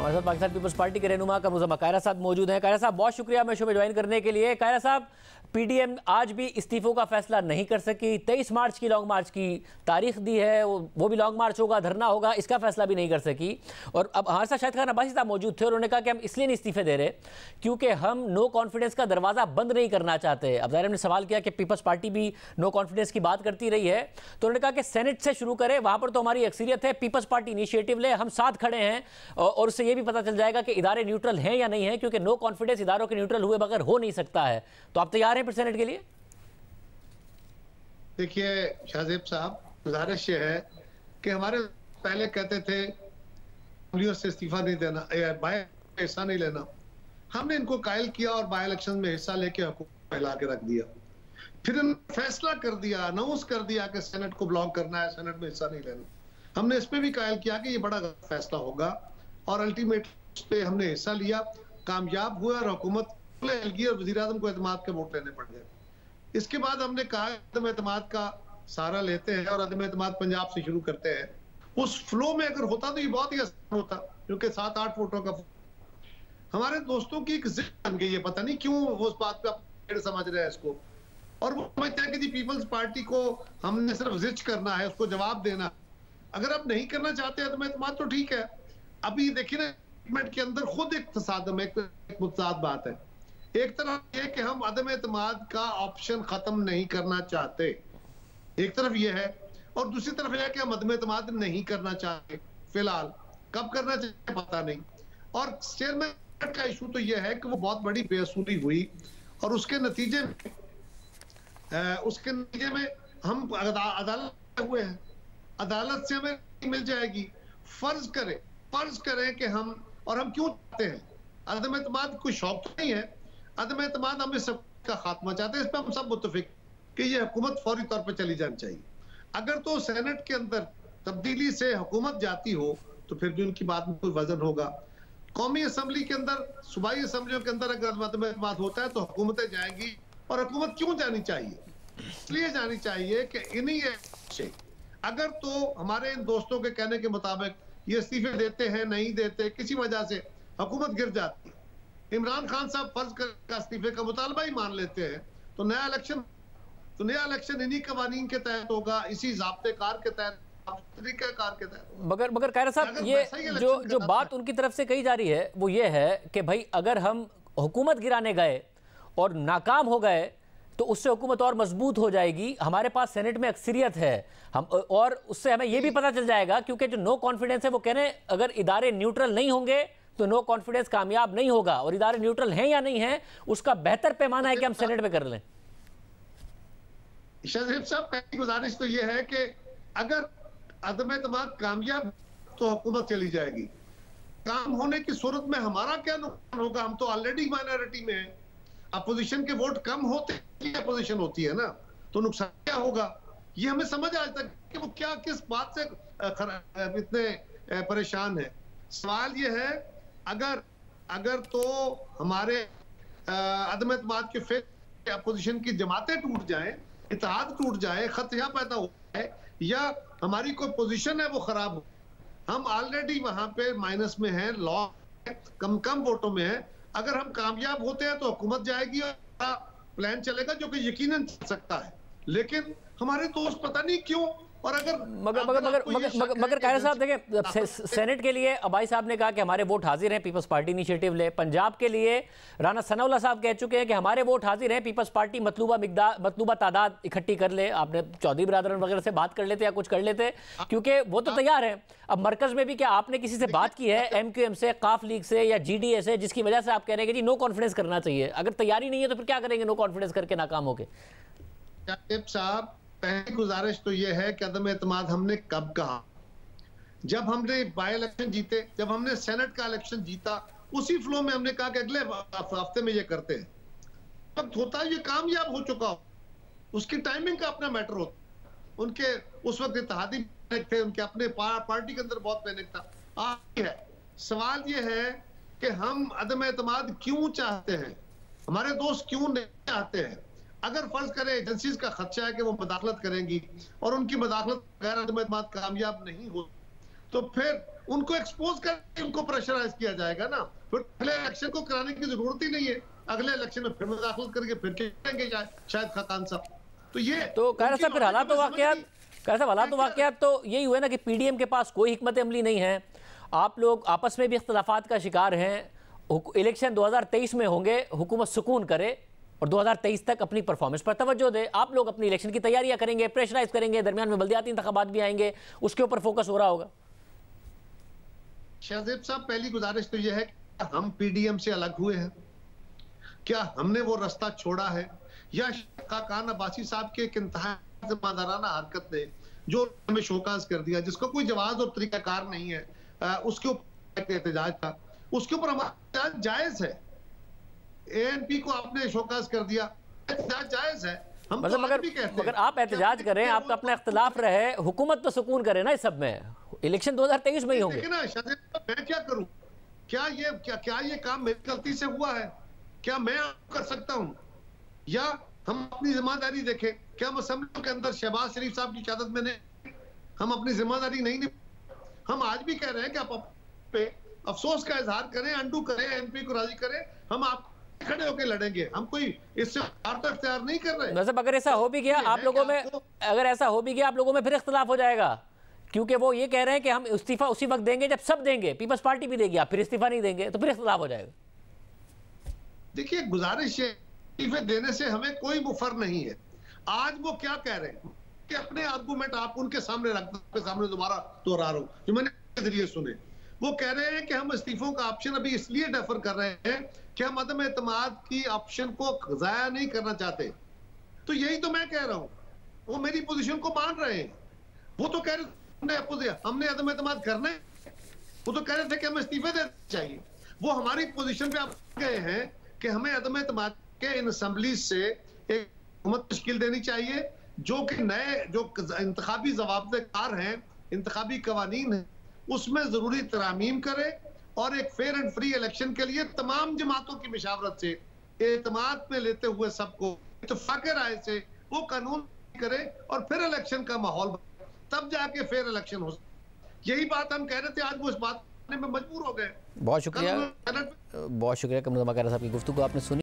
हमारे साथ Pakistan peoples party के रहनुमा कमरुज़्ज़मा कायरा साहब मौजूद हैं। कायरा साहब, बहुत शुक्रिया मैं शो में ज्वाइन करने के लिए। कायरा साहब, पीडीएम आज भी इस्तीफों का फैसला नहीं कर सकी। 23 मार्च की लॉन्ग मार्च की तारीख दी है, वो भी लॉन्ग मार्च होगा, धरना होगा, इसका फैसला भी नहीं कर सकी। और अब हमारे साथ शाहिद खान अब्बासी साहब मौजूद थे, उन्होंने कहा कि हम इसलिए नहीं इस्तीफे दे रहे क्योंकि हम नो कॉन्फिडेंस का दरवाज़ा बंद नहीं करना चाहते। अब ज़ाहिर हमने सवाल किया कि पीपल्स पार्टी भी नो कॉन्फिडेंस की बात करती रही है, तो उन्होंने कहा कि सेनेट से शुरू करें, वहाँ पर तो हमारी अक्सरियत है, पीपल्स पार्टी इनिशिएटिव ले, हम साथ खड़े हैं और उससे ये भी पता चल जाएगा कि इदारे न्यूट्रल हैं या नहीं है, क्योंकि नो कॉन्फिडेंस इदारों के न्यूट्रल हुए बगैर हो नहीं सकता है। तो आप तैयार हैं फिर सेनेट के लिए? देखिए शाहजेब साहब, गुजारिश ये है कि हमारे पहले कहते थे से इस्तीफा नहीं देना, बाय हिस्सा नहीं लेना। हमने इनको कायल किया और बाय इलेक्शन में हिस्सा लेके हुकूमत फैला के रख दिया। फिर फैसला कर दिया, अनाउंस कर दिया कि सेनेट को ब्लॉक करना है, सेनेट में हिस्सा नहीं लेना। हमने इस पे भी कायल किया कि ये बड़ा फैसला होगा और अल्टीमेट पे हमने हिस्सा लिया, कामयाब हुआ और हुकूमत और वज़ीर आज़म को एतमाद के वोट लेने पड़ गए। इसके बाद हमने कहा अदम एतमाद का सहारा लेते हैं और अदम एतमाद पंजाब से शुरू करते हैं। उस फ्लो में अगर होता तो ये बहुत ही आसान होता, क्योंकि 7-8 वोटों का हमारे दोस्तों की एक जिद बन गई है, पता नहीं क्यों वो उस बात पे समझ रहे हैं इसको, और वो समझते हैं कि जी पीपल्स पार्टी को हमने सिर्फ जिद करना है, उसको जवाब देना। अगर आप नहीं करना चाहते अदम एतमाद तो ठीक है। अभी देखिए ना के अंदर खुद एक तसादम, एक मुतजाद बात है। एक तरफ ये कि हम अदम एतमाद का ऑप्शन खत्म नहीं करना चाहते, एक तरफ ये है, और दूसरी तरफ यह है कि हम अदम एतमाद नहीं करना चाहते। फिलहाल कब करना चाहिए पता नहीं। और चेयरमैन का इशू तो यह है कि वो बहुत बड़ी बेअसूली हुई और उसके नतीजे में हम अदालत हुए हैं, अदालत से हमें मिल जाएगी। फर्ज करें कि हम क्यों चाहते हैं अदम एतमाद, कोई शौक तो नहीं है अदम एतमाद, हम इस सबका खात्मा चाहते हैं। इस पर हम सब मुत्तफिक कि ये हुकूमत फौरी तौर पर चली जानी चाहिए। अगर तो सेनेट के अंदर तब्दीली से हुकूमत जाती हो तो फिर भी उनकी बात में कोई वजन होगा। कौमी असम्बली के अंदर, सूबाई असम्बलियों के अंदर अगर अदम एतमाद होता है तो हुकूमतें जाएंगी। और हुकूमत क्यों जानी चाहिए? इसलिए जानी चाहिए कि इन्हीं से अगर तो हमारे इन दोस्तों के कहने के मुताबिक ये इस्तीफे देते हैं, नहीं देते, किसी वजह से हुकूमत गिर जाती है, इमरान खान साहब फर्ज का इस्तीफे का मुतालबा ही मान लेते हैं, तो नया इलेक्शन इन्हीं कवानीन के तहत होगा, इसी ज़ाब्ते कार के तहत, तरीक़ेकार के तहत। मगर कायरा साहब, ये जो बात उनकी तरफ से कही जा रही है वो ये है कि भाई अगर हम हुकूमत गिराने गए और नाकाम हो गए तो उससे हुकूमत और मजबूत हो जाएगी। हमारे पास सेनेट में अक्सरियत है, हम और उससे हमें ये भी पता चल जाएगा, क्योंकि जो नो कॉन्फिडेंस है वो कह रहे हैं अगर इदारे न्यूट्रल नहीं होंगे तो नो कॉन्फिडेंस कामयाब नहीं होगा, और इदारे न्यूट्रल हैं या नहीं हैं उसका बेहतर पैमाना है कि हम सेनेट में कर लें। शाहजेब साहब, पहली गुजारिश तो यह है कि अगर अदम एतमाद कामयाब तो हुकूमत चली जाएगी। काम होने की सूरत में हमारा क्या नुकसान होगा? हम तो ऑलरेडी माइनॉरिटी में हैं। अपोजिशन के वोट कम होते हैं, अपोजिशन होती है ना, तो नुकसान क्या होगा ये हमें समझ आज तक कि वो क्या किस बात से इतने परेशान है। सवाल ये है अगर तो हमारे अदम एतमाद के फिर अपोजिशन की जमातें टूट जाएं, इत्तेहाद टूट जाए, खतरा पैदा हो जाए, या हमारी कोई पोजीशन है वो खराब हो, हम ऑलरेडी वहां पे माइनस में हैं, लॉ कम वोटों में है। अगर हम कामयाब होते हैं तो हुकूमत जाएगी और प्लान चलेगा जो कि यकीनन चल सकता है। लेकिन हमारे दोस्त पता नहीं क्यों, और मगर कायरा साहब देखें, सेनेट के लिए अब्बासी साहब ने कहा कि हमारे वोट हाजिर हैं, पीपल्स पार्टी इनिशिएटिव ले। पंजाब के लिए राना सनाउल्लाह साहब कह चुके हैं कि हमारे वोट हाजिर हैं, पीपल्स पार्टी मतलूबा तादाद इकट्ठी कर ले। आपने चौधरी बिरादरन वगैरह से बात कर लेते या कुछ कर लेते, क्योंकि वो तो तैयार है। अब मरकज में भी क्या आपने किसी से बात की है, MQM से, काफ लीग से या GDA से, जिसकी वजह से आप कह रहे हैं कि जी नो कॉन्फिडेंस करना चाहिए? अगर तैयारी नहीं है तो फिर क्या करेंगे नो कॉन्फिडेंस करके नाकाम होके? साहब, पहली गुजारिश तो यह है कि अदम एतमाद हमने कब कहा? जब हमने बाय इलेक्शन जीते, जब हमने सेनेट का इलेक्शन जीता, उसी फ्लो में हमने कहा कि अगले हफ्ते में ये करते हैं। वक्त होता है ये कामयाब हो चुका हो, उसकी टाइमिंग का अपना मैटर होता। उनके उस वक्त इत्तेहादी थे, उनके अपने पार्टी के अंदर बहुत पैनिक था। आज है सवाल ये है कि हम अदम एतमाद क्यों चाहते हैं, हमारे दोस्त क्यों नहीं चाहते हैं? अगर फर्ज करें एजेंसीज का खदशा है कि वो मदाखलत करेंगी और उनकी मदाखलत गैर अदम एतमाद कामयाब नहीं हो, तो फिर उनको एक्सपोज करके उनको प्रेशराइज किया जाएगा ना, फिर अगले इलेक्शन को कराने की जरूरत ही नहीं है। अगले इलेक्शन में फिर दाखिल करके फिर करेंगे शायद खाकान साहब। तो ये तो कायरा साहब फिर हालात तो वाकयात तो यही हुए ना कि पीडीएम के पास कोई हिकमत अमली नहीं है, आप लोग आपस में भी इख्तलाफात का शिकार हैं। इलेक्शन 2023 में होंगे, हुकूमत सुकून करे और 2023 तक अपनी परफॉर्मेंस पर तवज्जो दे। आप लोग अपनी इलेक्शन की तैयारियां करेंगे, प्रेशराइज करेंगे, दरमियान में बल्दियाती इंतखाबात भी आएंगे, उसके ऊपर फोकस हो रहा होगा। शाहजेब साहब, पहली गुजारिश तो यह है कि हम पीडीएम से अलग हुए हैं, क्या हमने वो रास्ता छोड़ा है, या खाकान अब्बासी साहब के एक इंतहा ईमानदाराना हरकत ने जो हमें शोकाज कर दिया, जिसका कोई जवाब और तरीकाकार नहीं है, उसके ऊपर एहतजाज था, उसके ऊपर हमारा जायज है। एएनपी को आपने शोकाज कर दिया, एहतजाज जायज है। हम मतलब तो मगर आप एहतजाज करें, आपका अपना इख्तिलाफ रहे, हुकूमत तो सुकून करे ना इस सब में। इलेक्शन 2023 में ही होंगे ना। मैं क्या करूं? क्या ये काम मेरी गलती से हुआ है? क्या मैं कर सकता हूं? या हम अपनी जिम्मेदारी देखें? क्या हम असेंबली के अंदर शहबाज शरीफ साहब की क़यादत में हम अपनी जिम्मेदारी नहीं हम आज भी कह रहे हैं कि आप पे अफसोस का इजहार करें, अंडू करें, एमपी को राजी करें, हम आप खड़े होकर लड़ेंगे। हम कोई इससे इख्तियार नहीं कर रहे। मतलब अगर ऐसा हो भी गया आप लोगों में, अगर ऐसा हो भी गया आप लोगों में, फिर इख्तिलाफ हो जाएगा, क्योंकि वो ये कह रहे हैं कि हम इस्तीफा उसी वक्त देंगे जब सब देंगे, पीपल्स पार्टी भी देगी, आप फिर इस्तीफा नहीं देंगे तो फिर इख्तिलाफ हो जाएगा। देखिए, गुजारिश है, इस्तीफे देने से हमें कोई मुफर नहीं है। आज वो क्या कह रहे हैं कि अपने आर्गूमेंट आप उनके सामने रखते, सामने दोबारा दोहरा रहा हूं जो मैंने जरिए सुने। वो कह रहे हैं कि हम इस्तीफों का ऑप्शन अभी इसलिए डेफर कर रहे हैं कि हम अदम एतमाद की ऑप्शन को जाया नहीं करना चाहते। तो यही तो मैं कह रहा हूं, वो मेरी पोजीशन को मान रहे हैं। वो तो कह रहे हमने अदम एतमाद करना है, वो तो कह रहे थे कि हमें इस्तीफे देने चाहिए। वो हमारी पोजीशन पे आप गए हैं कि हमें अदम एतमाद के इन असेंबली से एक हुकूमत तश्कील देनी चाहिए जो कि नए जो इंतखाबी ज़वाबितेकार हैं, इंतखाबी कवानीन हैं, उसमें जरूरी तरामीम करे और एक फेयर एंड फ्री इलेक्शन के लिए तमाम जमातों की मशावरत से एतमाद में लेते हुए सबको इत्तेफाक राय से वो कानून करे और फिर इलेक्शन का माहौल, तब जाके फेयर इलेक्शन हो। यही बात हम कह रहे थे, आज वो इस बात में मजबूर हो गए। बहुत शुक्रिया कमरुज़्ज़मा कायरा साहब की गुफ्तगू आपने सुनी।